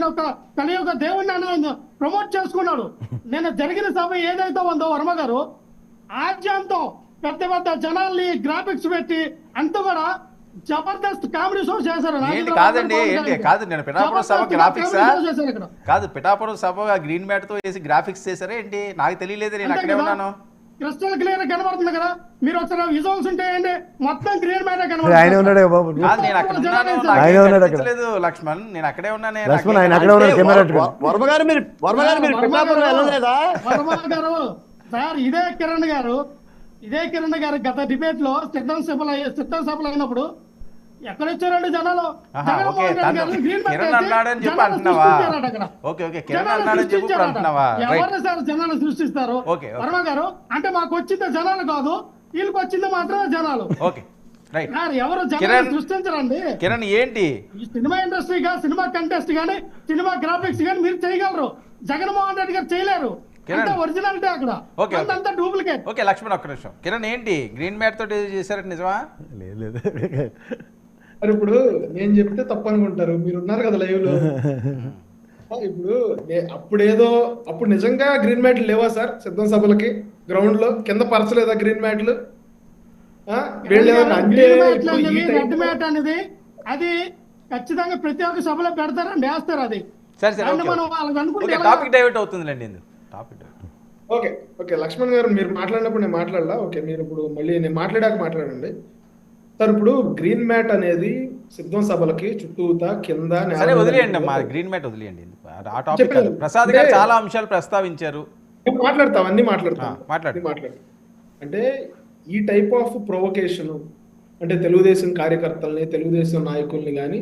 ఆయన ఒక కలియుగ దేవుడిని ఆయన ప్రమోట్ చేసుకున్నాడు. నేను జరిగిన సభ ఏదైతే ఉందో వర్మ గారు ఆద్యంతం పెద్ద పెద్ద జనాల్ని గ్రాఫిక్స్ పెట్టి అంతా కూడా జబర్దస్త్ కామెడీ షో చేశారు. కాదండి కాదు, నేను పిఠాపురం సభ గ్రాఫిక్స్ కాదు, పిఠాపురం సభ గ్రీన్ మ్యాట్ తో వేసి గ్రాఫిక్స్ చేశారా ఏంటి? నాకు తెలియలేదు, నేను అక్కడే ఉన్నాను. క్రిస్టల్ క్లియర్ కనబడుతుంది కదా, మీరు ఒకసారి విజువల్స్ ఉంటాయండి, మొత్తం గ్రీన్ మ్యాట్ కనబడుతుంది. లక్ష్మణ్ నేను అక్కడే ఉన్నాను. వర్మ గారు సార్, ఇదే కిరణ్ గారు గత డిబేట్ లో సిద్ధం సభలు అయినప్పుడు ఎక్కడ వచ్చారండి జనాలు? ఎవరు సార్ జనాలు సృష్టిస్తారు? వర్మ గారు అంటే మాకు వచ్చింది జనాలు కాదు, వీళ్ళకి వచ్చింది మాత్రమే జనాలు. ఎవరు జనాలు సృష్టించరండి. కిరణ్ ఏంటి సినిమా ఇండస్ట్రీ గా, సినిమా కంటెస్ట్ గానీ, సినిమా గ్రాఫిక్స్ గానీ మీరు చేయగలరు, జగన్మోహన్ రెడ్డి గారు చేయలేరు. ఒరిజినాలిటీ అక్కడ అంతా డూప్లికేట్. ఓకే లక్ష్మణ్ ఒక్క నిమిషం. కిరణ్ ఏంటి గ్రీన్ మ్యాట్ తోటి చేశారంటే నిజమా? లేదు. ఇప్పుడు నేను చెప్తే తప్పు అనుకుంటారు, మీరు ఉన్నారు కదా లైవ్ లో. ఇప్పుడు అప్పుడు నిజంగా గ్రీన్ మ్యాట్లు లేవా సార్? సిద్ధం సభలకి గ్రౌండ్ లో కింద పరచలేదా గ్రీన్ మ్యాట్లు? రెడ్ మ్యాట్ అనేది అది ఖచ్చితంగా ప్రతి ఒక్క సభలో పెడతారండి, వేస్తారు. అది టాపిక్ డైవర్ట్ అవుతుందిలేండి. ఓకే లక్ష్మణ్ గారు, మీరు మాట్లాడినప్పుడు నేను మాట్లాడలా. ఓకే, మీరు ఇప్పుడు మళ్ళీ నేను మాట్లాడాక మాట్లాడండి సార్. ఇప్పుడు గ్రీన్ మ్యాట్ అనేది సిద్ధం సభలకి చుట్టూతా కింద వదిలేయండి, మా గ్రీన్ మ్యాట్ వదిలేయండి. ఆ టాపిక్ ప్రసాద్ గారు చాలా అంశాలు ప్రస్తావించారు, మాట్లాడతాం, అన్ని మాట్లాడతాం. అంటే ఈ టైప్ ఆఫ్ ప్రొవొకేషన్ అంటే తెలుగుదేశం కార్యకర్తల్ని, తెలుగుదేశం నాయకుల్ని కానీ,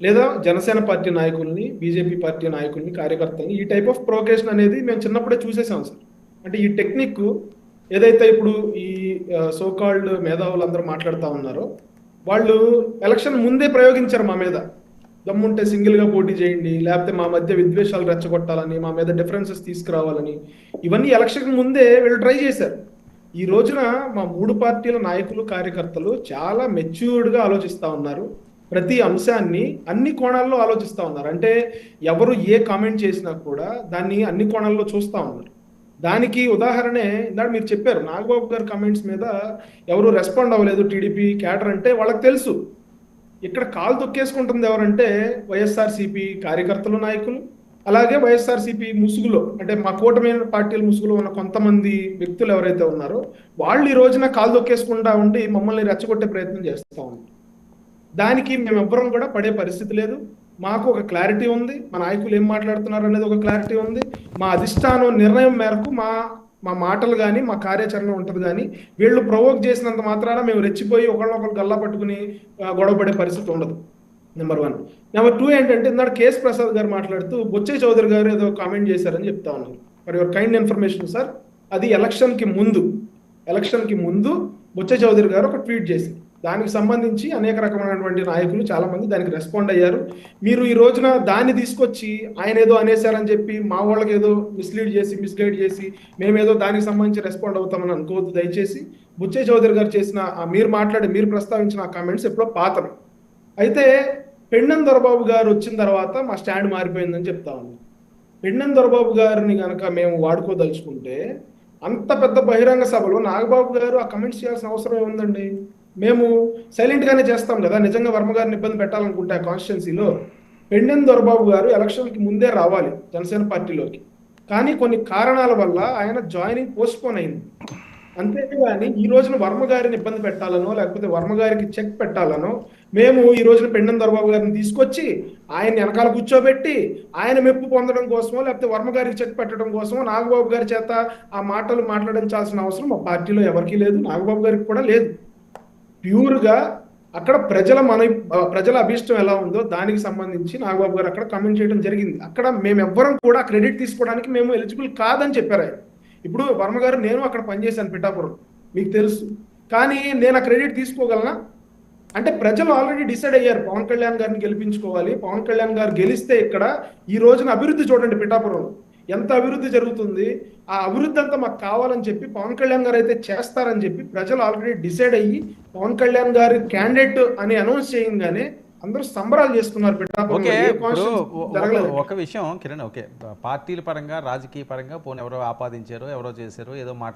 లేదా జనసేన పార్టీ నాయకుల్ని, బీజేపీ పార్టీ నాయకుల్ని, కార్యకర్తల్ని ఈ టైప్ ఆఫ్ ప్రొవొకేషన్ అనేది మేము చిన్నప్పుడే చూసేసాం సార్. అంటే ఈ టెక్నిక్ ఏదైతే ఇప్పుడు ఈ సోకాల్డ్ మేధావులు అందరూ మాట్లాడుతూ ఉన్నారో, వాళ్ళు ఎలక్షన్ ముందే ప్రయోగించారు మా మీద. దమ్ముంటే సింగిల్గా పోటీ చేయండి, లేకపోతే మా మధ్య విద్వేషాలు రెచ్చగొట్టాలని, మా మీద డిఫరెన్సెస్ తీసుకురావాలని, ఇవన్నీ ఎలక్షన్ ముందే వీళ్ళు ట్రై చేశారు. ఈ రోజున మా మూడు పార్టీల నాయకులు, కార్యకర్తలు చాలా మెచ్యూర్డ్గా ఆలోచిస్తూ ఉన్నారు. ప్రతి అంశాన్ని అన్ని కోణాల్లో ఆలోచిస్తూ ఉన్నారు. అంటే ఎవరు ఏ కామెంట్ చేసినా కూడా దాన్ని అన్ని కోణాల్లో చూస్తూ ఉన్నారు. దానికి ఉదాహరణే ఇందాక మీరు చెప్పారు, నాగబాబు గారి కామెంట్స్ మీద ఎవరు రెస్పాండ్ అవ్వలేదు టీడీపీ క్యాడర్ అంటే వాళ్ళకి తెలుసు. ఇక్కడ కాలు తొక్కేసుకుంటుంది ఎవరంటే వైఎస్ఆర్సీపీ కార్యకర్తలు, నాయకులు, అలాగే వైఎస్ఆర్సీపీ ముసుగులో అంటే మా కూటమి పార్టీల ముసుగులో ఉన్న కొంతమంది వ్యక్తులు ఎవరైతే ఉన్నారో వాళ్ళు ఈ రోజున కాలు తొక్కేసుకుంటా ఉండి మమ్మల్ని రెచ్చగొట్టే ప్రయత్నం చేస్తూ ఉన్నారు. దానికి మేమెవ్వరం కూడా పడే పరిస్థితి లేదు. మాకు ఒక క్లారిటీ ఉంది, మా నాయకులు ఏం మాట్లాడుతున్నారు అనేది ఒక క్లారిటీ ఉంది. మా అధిష్టానం నిర్ణయం మేరకు మా మాటలు కానీ, మా కార్యాచరణ ఉంటుంది. కానీ వీళ్ళు ప్రొవోక్ చేసినంత మాత్రాన మేము రెచ్చిపోయి ఒకళ్ళొకరు గల్లా పట్టుకుని గొడవపడే పరిస్థితి ఉండదు. నెంబర్ 1. నెంబర్ 2 ఏంటంటే ఇందాక కేఎస్ ప్రసాద్ గారు మాట్లాడుతూ బొచ్చే చౌదరి గారు ఏదో కామెంట్ చేశారని చెప్తా ఉన్నారు. For your kind information sir, అది ఎలక్షన్కి ముందు బొచ్చే చౌదరి గారు ఒక ట్వీట్ చేశారు. దానికి సంబంధించి అనేక రకమైనటువంటి నాయకులు చాలా మంది దానికి రెస్పాండ్ అయ్యారు. మీరు ఈ రోజున దాన్ని తీసుకొచ్చి ఆయన ఏదో అనేసారని చెప్పి మా వాళ్ళకి ఏదో మిస్గైడ్ చేసి మేమేదో దానికి సంబంధించి రెస్పాండ్ అవుతామని అనుకోవద్దు దయచేసి. బుచ్చే చౌదరి గారు చేసిన మీరు ప్రస్తావించిన ఆ కామెంట్స్ ఎప్పుడో పాతవి. అయితే పెండెం దొరబాబు గారు వచ్చిన తర్వాత మా స్టాండ్ మారిపోయిందని చెప్తా ఉన్నాం. పెండెం దొరబాబు గారిని కనుక మేము వాడుకోదలుచుకుంటే అంత పెద్ద బహిరంగ సభలో నాగబాబు గారు ఆ కమెంట్స్ చేయాల్సిన అవసరం ఏముందండి? మేము సైలెంట్ గానే చేస్తాం కదా. నిజంగా వర్మ గారిని ఇబ్బంది పెట్టాలనుకుంటే ఆ కాన్స్టిట్యున్సీలో పెండెం దొరబాబు గారు ఎలక్షన్కి ముందే రావాలి జనసేన పార్టీలోకి. కానీ కొన్ని కారణాల వల్ల ఆయన జాయినింగ్ పోస్ట్పోన్ అయింది. అంతేగాని ఈ రోజున వర్మ గారిని ఇబ్బంది పెట్టాలనో, లేకపోతే వర్మ గారికి చెక్ పెట్టాలనో మేము ఈ రోజున పెండెం దొరబాబు గారిని తీసుకొచ్చి ఆయన వెనకాల కూర్చోబెట్టి ఆయన మెప్పు పొందడం కోసమో, లేకపోతే వర్మ గారికి చెక్ పెట్టడం కోసమో నాగబాబు గారి చేత ఆ మాటలు మాట్లాడించాల్సిన అవసరం మా పార్టీలో ఎవరికీ లేదు, నాగబాబు గారికి కూడా లేదు. ప్యూర్గా అక్కడ ప్రజల అభిష్టం ఎలా ఉందో దానికి సంబంధించి నాగబాబు గారు అక్కడ కమెంట్ చేయడం జరిగింది. అక్కడ మేమెవ్వరం కూడా క్రెడిట్ తీసుకోవడానికి మేము ఎలిజిబుల్ కాదని చెప్పారు ఆయన. ఇప్పుడు వర్మ గారు, నేను అక్కడ పనిచేశాను పిఠాపురం, మీకు తెలుసు. కానీ నేను ఆ క్రెడిట్ తీసుకోగలనా అంటే ప్రజలు ఆల్రెడీ డిసైడ్ అయ్యారు పవన్ కళ్యాణ్ గారిని గెలిపించుకోవాలి. పవన్ కళ్యాణ్ గారు గెలిస్తే ఇక్కడ ఈ రోజున అభివృద్ధి చూడండి, పిఠాపురంలో ఎంత అభివృద్ధి జరుగుతుంది. ఆ అభివృద్ధి అంతా మాకు కావాలని చెప్పి పవన్ కళ్యాణ్ గారు అయితే చేస్తారని చెప్పి ప్రజలు ఆల్రెడీ డిసైడ్ అయ్యి పవన్ కళ్యాణ్ గారి క్యాండిడేట్ అని అనౌన్స్ చేయగానే అందరూ సంబరాలు చేసుకున్నారు పిఠాపురంలో. ఓకే ఏ ఇప్పుడు కాన్స్టిట్యూషన్ జరగలేదు. ఒక విషయం కిరణ్, ఓకే పార్టీల పరంగా రాజకీయ పరంగా పోనీ ఎవరో ఆపాదించారో ఎవరో చేశారో ఏదో